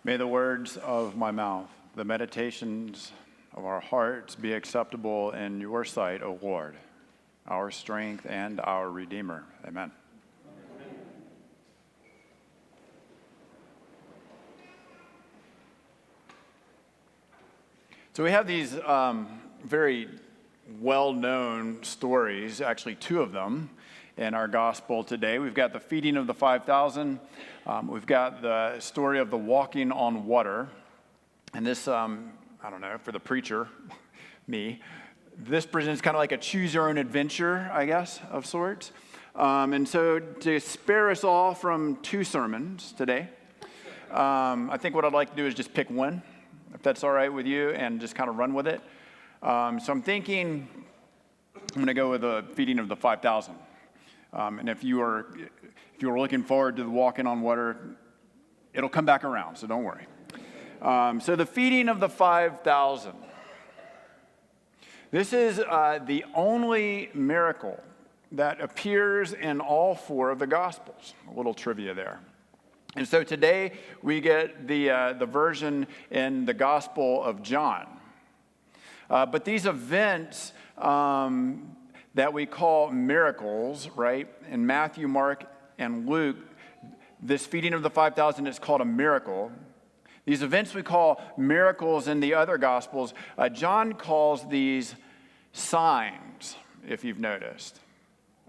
May the words of my mouth, the meditations of our hearts be acceptable in your sight, O Lord, our strength and our Redeemer. Amen. So we have these very well-known stories, actually two of them, in our gospel today. We've got the feeding of the 5,000. We've got the story of the walking on water. And this, I don't know, for the preacher, me, this presents kind of like a choose-your-own-adventure, I guess, of sorts. And so to spare us all from two sermons today, I think what I'd like to do is just pick one, if that's all right with you, and just kind of run with it. So I'm thinking I'm going to go with the feeding of the 5,000. And if you are looking forward to the walking on water, it'll come back around, so don't worry. So the feeding of the 5,000. This is the only miracle that appears in all four of the Gospels. A little trivia there. And so today we get the version in the Gospel of John. But these events that we call miracles, right? In Matthew, Mark, and Luke, this feeding of the 5,000 is called a miracle. These events we call miracles in the other Gospels. John calls these signs, if you've noticed.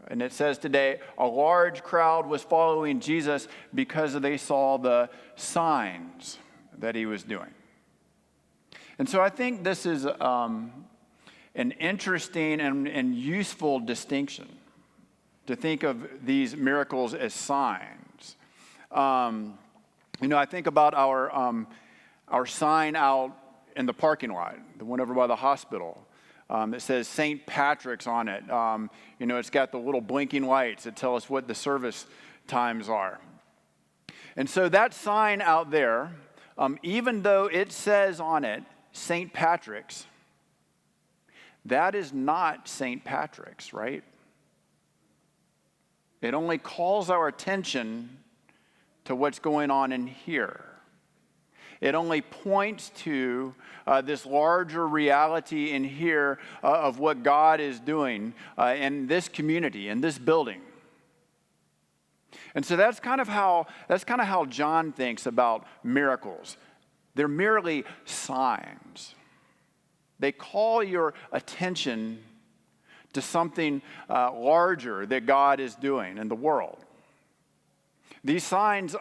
And it says today, a large crowd was following Jesus because they saw the signs that he was doing. And so I think this is an interesting and useful distinction to think of these miracles as signs. I think about our sign out in the parking lot, the one over by the hospital. That says St. Patrick's on it. It's got the little blinking lights that tell us what the service times are. And so that sign out there, even though it says on it St. Patrick's, that is not St. Patrick's, right? It only calls our attention to what's going on in here. It only points to this larger reality in here of what God is doing in this community, in this building. And so that's kind of how John thinks about miracles. They're merely signs. They call your attention to something larger that God is doing in the world. These signs,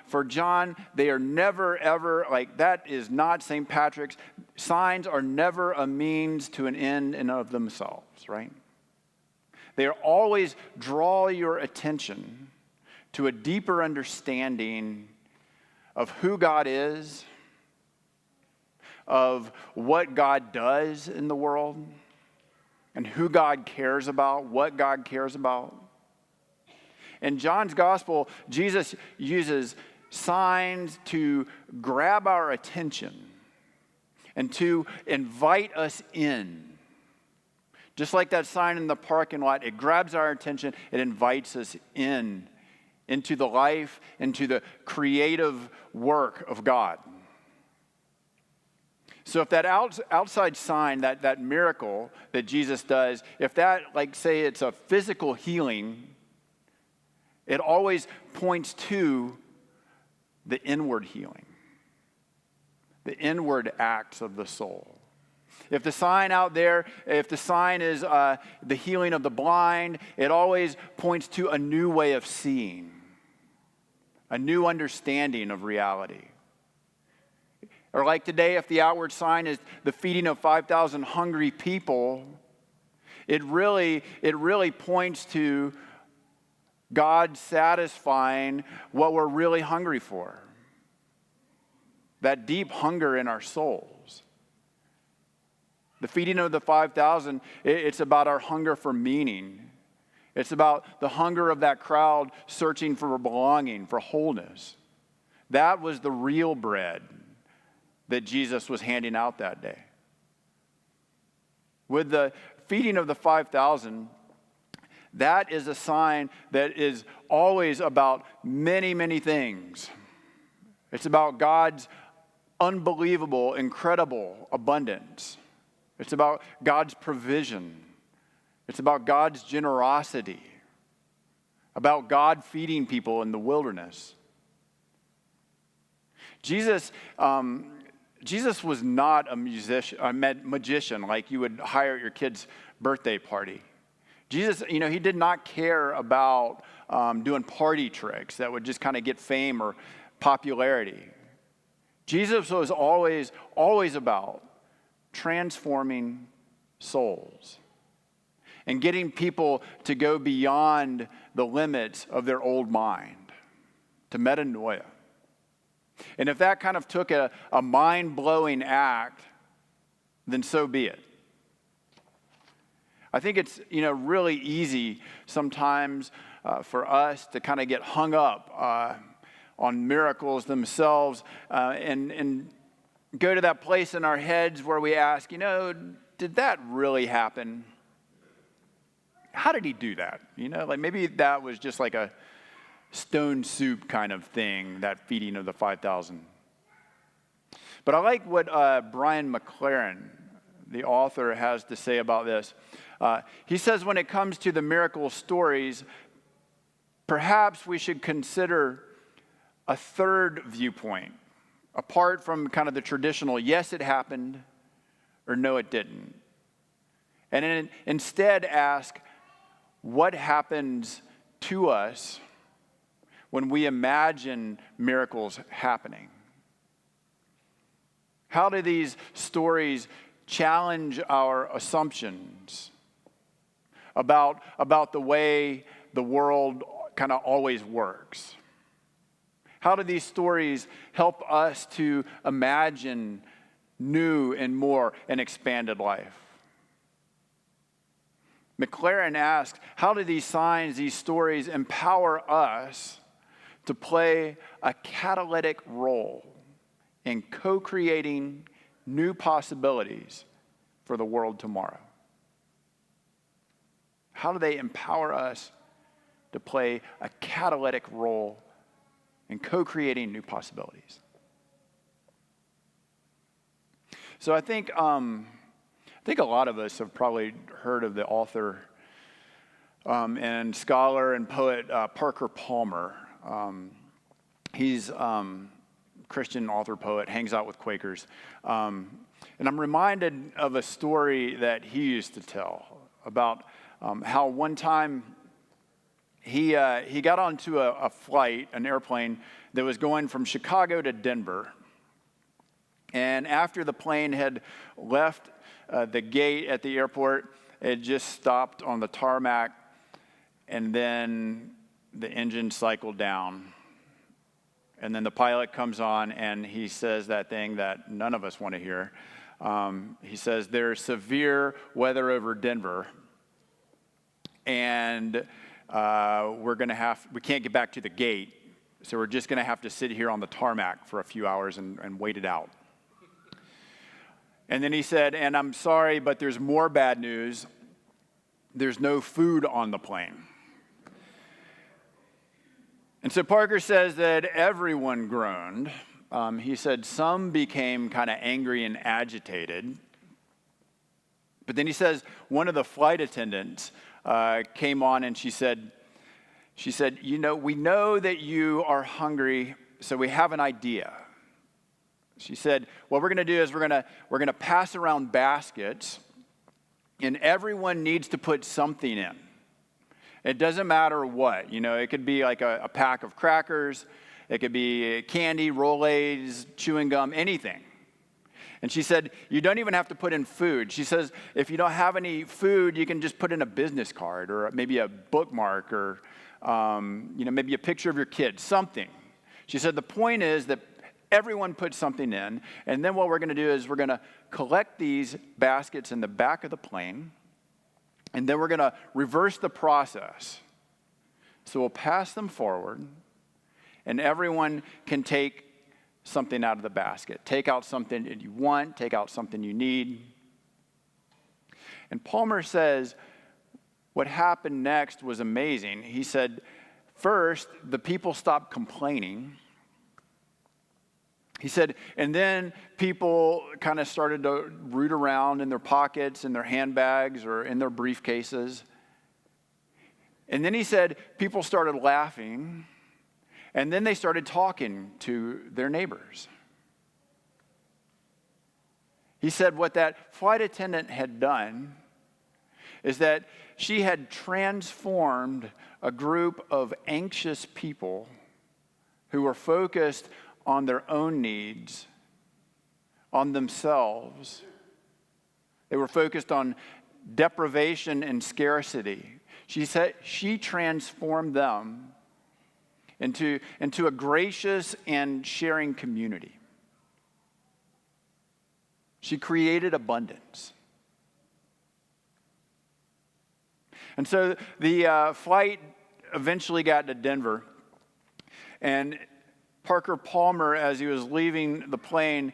for John, they are never, ever, that is not St. Patrick's. Signs are never a means to an end in of themselves, right? They are always draw your attention to a deeper understanding of who God is, of what God does in the world, and who God cares about, what God cares about. In John's gospel, Jesus uses signs to grab our attention and to invite us in. Just like that sign in the parking lot, it grabs our attention, it invites us into the life, into the creative work of God. So if that outside sign, that miracle that Jesus does, if that, say it's a physical healing, it always points to the inward healing, the inward acts of the soul. If the sign out there, if the sign is the healing of the blind, it always points to a new way of seeing, a new understanding of reality. Or like today, if the outward sign is the feeding of 5,000 hungry people, it really points to God satisfying what we're really hungry for. That deep hunger in our souls. The feeding of the 5,000, it's about our hunger for meaning. It's about the hunger of that crowd searching for belonging, for wholeness. That was the real bread that Jesus was handing out that day. With the feeding of the 5,000, that is a sign that is always about many, many things. It's about God's unbelievable, incredible abundance. It's about God's provision. It's about God's generosity. About God feeding people in the wilderness. Jesus was not a magician like you would hire at your kid's birthday party. Jesus, he did not care about doing party tricks that would just kind of get fame or popularity. Jesus was always about transforming souls and getting people to go beyond the limits of their old mind, to metanoia. And if that kind of took a mind-blowing act, then so be it. I think it's, really easy sometimes for us to kind of get hung up on miracles themselves and go to that place in our heads where we ask, did that really happen? How did he do that? Maybe that was just like a stone soup kind of thing, that feeding of the 5,000. But I like what Brian McLaren, the author, has to say about this. He says when it comes to the miracle stories, perhaps we should consider a third viewpoint, apart from kind of the traditional, yes, it happened, or no, it didn't. And instead ask, what happens to us when we imagine miracles happening? How do these stories challenge our assumptions about the way the world kind of always works? How do these stories help us to imagine new and more and expanded life? McLaren asks, how do these signs, these stories empower us to play a catalytic role in co-creating new possibilities for the world tomorrow? How do they empower us to play a catalytic role in co-creating new possibilities? So I think a lot of us have probably heard of the author and scholar and poet Parker Palmer. He's Christian author, poet, hangs out with Quakers. And I'm reminded of a story that he used to tell about how one time he got onto a flight, an airplane, that was going from Chicago to Denver. And after the plane had left the gate at the airport, it just stopped on the tarmac, and then the engine cycled down. And then the pilot comes on and he says that thing that none of us want to hear. He says, there's severe weather over Denver, and we can't get back to the gate, so we're just going to have to sit here on the tarmac for a few hours and wait it out. And then he said, and I'm sorry, but there's more bad news. There's no food on the plane. And so Parker says that everyone groaned. He said some became kind of angry and agitated. But then he says one of the flight attendants came on and she said, we know that you are hungry, so we have an idea. She said, what we're going to do is we're going to pass around baskets, and everyone needs to put something in. It doesn't matter what. It could be like a pack of crackers. It could be candy, Rolaids, chewing gum, anything. And she said, you don't even have to put in food. She says, if you don't have any food, you can just put in a business card or maybe a bookmark or, maybe a picture of your kid, something. She said, the point is that everyone puts something in, and then what we're going to do is we're going to collect these baskets in the back of the plane, and then we're going to reverse the process. So we'll pass them forward, and everyone can take something out of the basket. Take out something that you want, take out something you need. And Palmer says what happened next was amazing. He said, first, the people stopped complaining. He said, and then people kind of started to root around in their pockets, in their handbags, or in their briefcases. And then he said, people started laughing, and then they started talking to their neighbors. He said what that flight attendant had done is that she had transformed a group of anxious people who were focused on their own needs, on themselves. They were focused on deprivation and scarcity. She said she transformed them into a gracious and sharing community. She created abundance. And so the flight eventually got to Denver, and Parker Palmer, as he was leaving the plane,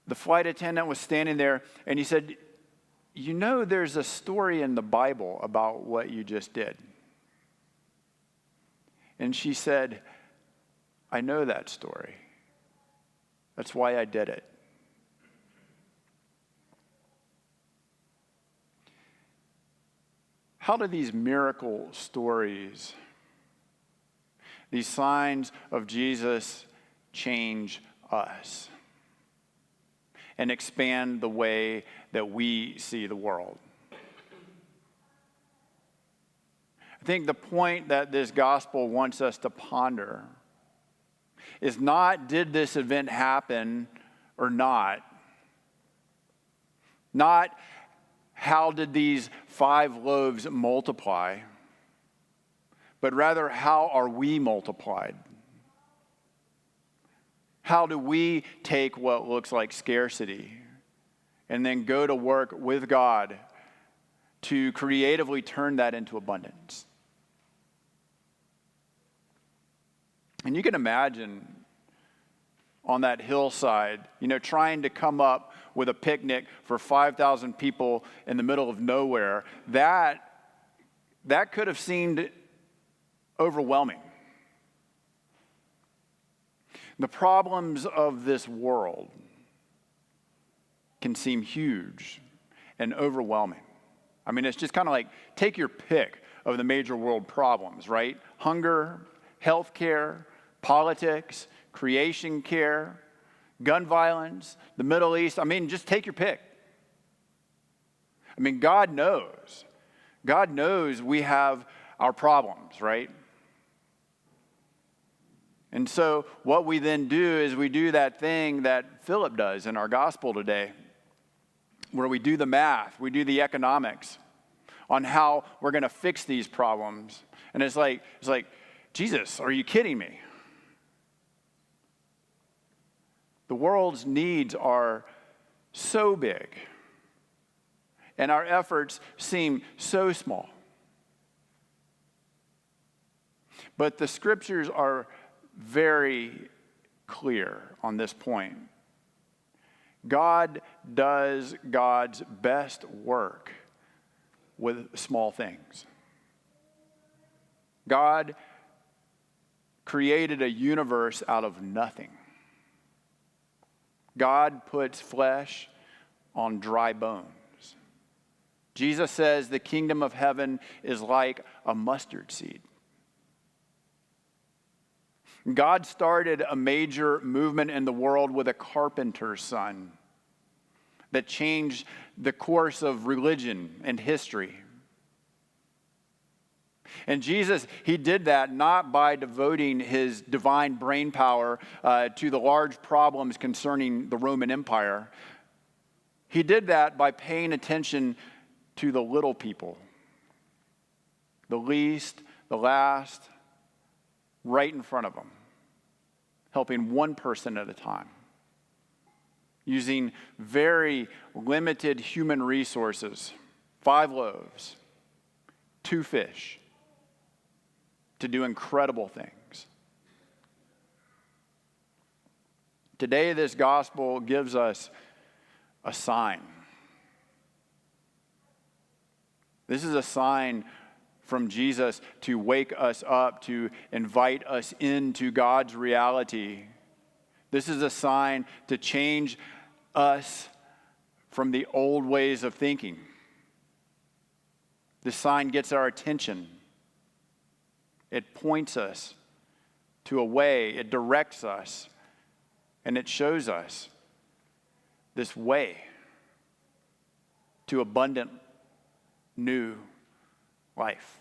the flight attendant was standing there, and he said, you know, there's a story in the Bible about what you just did. And she said, I know that story. That's why I did it. How do these miracle stories, these signs of Jesus, change us and expand the way that we see the world? I think the point that this gospel wants us to ponder is not, did this event happen or not? Not, how did these 5 loaves multiply? But rather, how are we multiplied? How do we take what looks like scarcity and then go to work with God to creatively turn that into abundance? And you can imagine on that hillside, trying to come up with a picnic for 5,000 people in the middle of nowhere. That could have seemed overwhelming. The problems of this world can seem huge and overwhelming. I mean, it's just kind of like, take your pick of the major world problems, right? Hunger, healthcare, politics, creation care, gun violence, the Middle East. I mean, just take your pick. I mean, God knows. God knows we have our problems, right? And so what we then do is we do that thing that Philip does in our gospel today, where we do the math, we do the economics on how we're going to fix these problems. And it's like, Jesus, are you kidding me? The world's needs are so big, and our efforts seem so small. But the scriptures are very clear on this point. God does God's best work with small things. God created a universe out of nothing. God puts flesh on dry bones. Jesus says the kingdom of heaven is like a mustard seed. God started a major movement in the world with a carpenter's son that changed the course of religion and history. And Jesus, he did that not by devoting his divine brain power to the large problems concerning the Roman Empire. He did that by paying attention to the little people, the least, the last, right in front of him, helping one person at a time, using very limited human resources, 5 loaves, 2 fish, to do incredible things. Today, this gospel gives us a sign. This is a sign from Jesus to wake us up, to invite us into God's reality, This is a sign to change us from the old ways of thinking. This sign gets our attention. It points us to a way, it directs us, and it shows us this way to abundant new life.